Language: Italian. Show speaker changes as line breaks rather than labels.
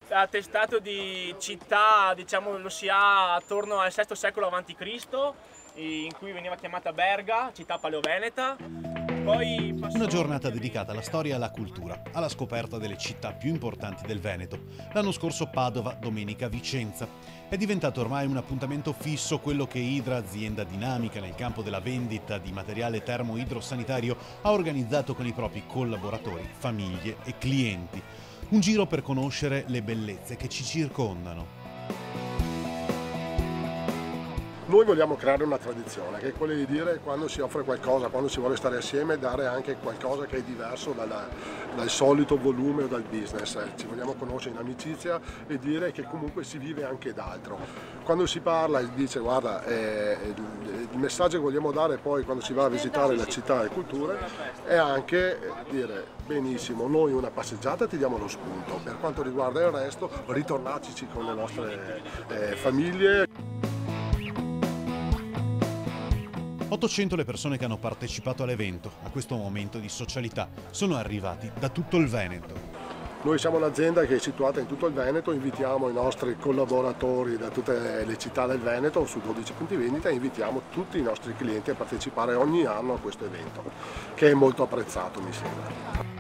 attestato di città, diciamo, lo si ha attorno al VI secolo a.C., in cui veniva chiamata Berga, città paleoveneta. Poi
Una giornata dedicata alla storia e alla cultura, alla scoperta delle città più importanti del Veneto. L'anno scorso Padova, domenica Vicenza. È diventato ormai un appuntamento fisso quello che Hydra, azienda dinamica nel campo della vendita di materiale termo-idrosanitario, ha organizzato con i propri collaboratori, famiglie e clienti. Un giro per conoscere le bellezze che ci circondano.
Noi vogliamo creare una tradizione, che è quella di dire quando si offre qualcosa, quando si vuole stare assieme, dare anche qualcosa che è diverso dal solito volume o dal business. Ci vogliamo conoscere in amicizia e dire che comunque si vive anche d'altro. Quando si parla e dice guarda, il messaggio che vogliamo dare poi quando si va a visitare la città e culture è anche dire benissimo, noi una passeggiata ti diamo lo spunto, per quanto riguarda il resto ritornateci con le nostre famiglie.
800 le persone che hanno partecipato all'evento. A questo momento di socialità sono arrivati da tutto il Veneto.
Noi siamo un'azienda che è situata in tutto il Veneto, invitiamo i nostri collaboratori da tutte le città del Veneto su 12 punti vendita e invitiamo tutti i nostri clienti a partecipare ogni anno a questo evento, che è molto apprezzato, mi sembra.